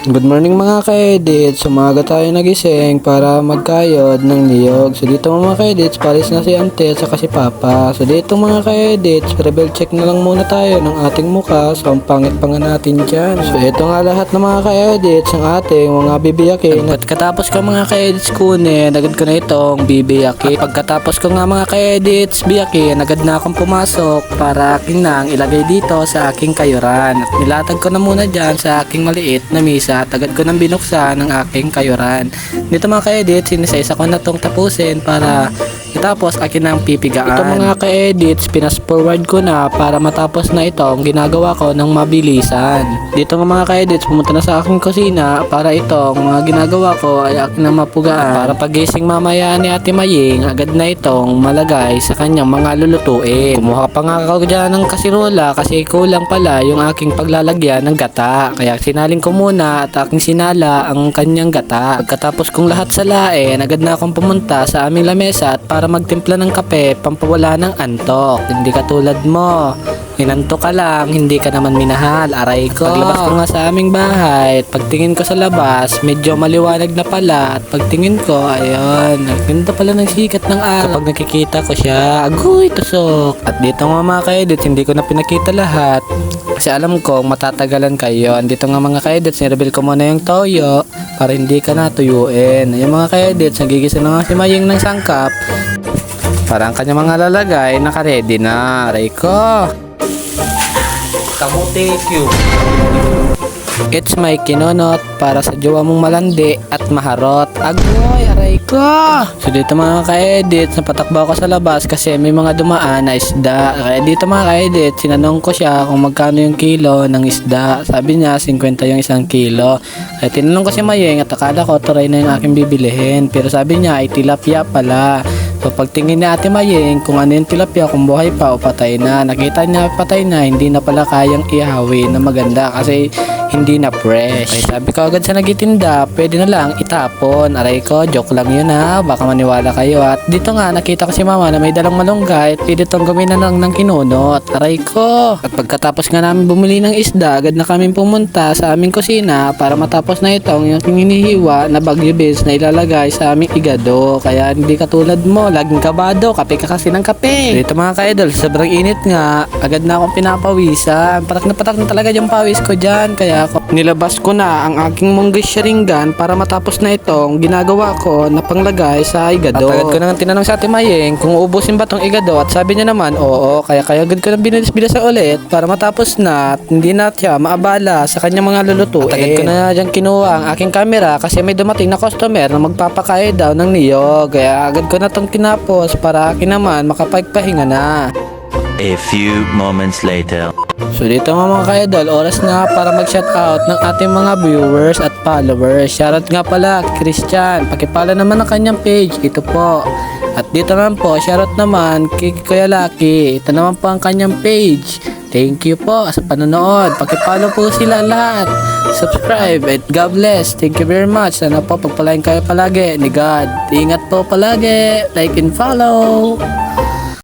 Good morning mga ka-edits. Umaga tayo nagising para magkayod ng niyog. So dito mga ka-edits, palis na si Ante at saka si Papa. So dito mga ka-edits, rebel check na lang muna tayo ng ating muka. So ang pangit pa nga natin dyan. So ito nga lahat ng mga ka-edits ang ating mga bibiyakin. At pagkatapos ko mga ka-edits kunin, agad ko na itong bibiyakin. At pagkatapos ko nga mga ka-edits biyakin, agad na akong pumasok para aking nang ilagay dito sa aking kayuran. At nilatag ko na muna dyan sa aking maliit na misa. At agad ko nang binuksan ang aking kayuran. Dito mga ka-edits, sinisa-isa ko na itong tapusin para itapos akin ang pipigaan. Ito mga ka-edits, pinas forward ko na para matapos na itong ginagawa ko ng mabilisan. Dito nga mga ka-edits, pumunta na sa aking kusina para itong mga ginagawa ko ay akin na mapugaan. Para pagising mamaya ni Ate Maying, agad na itong malagay sa kanyang mga lulutuin. Kumuha pa nga ako dyan ng kasirola kasi kulang pala yung aking paglalagyan ng gata. Kaya sinaling ko muna at aking sinala ang kanyang gata. Pagkatapos kong lahat salain, agad na akong pumunta sa aming lamesa at para magtimpla ng kape, pampawala ng antok. Hindi katulad mo, inantok ka lang, hindi ka naman minahal, aray ko. Paglabas ko nga sa aming bahay, pagtingin ko sa labas, medyo maliwanag na pala. At pagtingin ko, ayun, nagtinda pala ng sikat ng araw. Kapag nakikita ko siya, agoy, tusok. At dito nga mga ka-edits, hindi ko na pinakita lahat kasi alam ko matatagalan kayo. Dito nga mga ka-edits, nireveal ko muna yung toyo para hindi ka natuyuin. Yung mga ka-edits, nagigisa na nga si Maying ng sangkap para ang kanya mga lalagay naka-ready na. Aray ko, kamuti Q. It's my kinonot para sa jowa mong malandi at maharot. Agoy, aray ko. So dito mga ka-edits, napatakbo ako sa labas kasi may mga dumaan na isda. Kaya dito mga ka-edits, sinanong ko siya kung magkano yung kilo ng isda. Sabi niya 50 yung isang kilo. Kaya tinanong ko si Mayeng at akala ko turay na yung aking bibilihin. Pero sabi niya ay tilapia pala. So pagtingin ni Ate Mayeng kung ano yung tilapia, kung buhay pa o patay na. Nakita niya patay na, hindi na pala kayang ihawin na maganda kasi hindi na fresh. Kaya sabi ko agad sa nagitinda, pwede na lang itapon. Aray ko, joke lang yun ha, baka maniwala kayo. At dito nga nakita ko si mama na may dalang malunggay, pwede itong gawin na lang ng kinunot. Aray ko. At pagkatapos nga namin bumili ng isda, agad na kami pumunta sa aming kusina para matapos na itong yung hinihiwa na bagyo beans na ilalagay sa aming igado. Kaya hindi katulad mo, laging kabado, kape ka kasi ng kape. Dito mga ka-idol, sobrang init nga, agad na akong pinapawisan. Patak na talaga yung pawis ko dyan. Kaya ako nilabas ko na ang aking munggis sharingan para matapos na itong ginagawa ko na panglagay sa igado. At agad ko na tinanong sa Ate Mayeng kung uubusin ba tong igado at sabi niya naman oo. Kaya agad ko na binilis-bilisan ulit para matapos na at hindi na siya maabala sa kanyang mga lulutuin. At agad ko na dyan kinuha ang aking camera kasi may dumating na customer na magpapakain daw ng niyog. Kaya agad ko na tong tinapos para akin naman makapagpahinga na. A few moments later. So dito mga ka-idol, oras na para mag-shoutout ng ating mga viewers at followers. Shoutout nga pala Christian, pakipala naman ang kanyang page, ito po. At dito naman po, shoutout naman kay Kuya Lucky, ito naman po ang kanyang page. Thank you po sa panonood, pakipalo po sila lahat. Subscribe at God bless. Thank you very much. Sana po pagpalain kayo palagi ni God. Ingat po palagi, like and follow.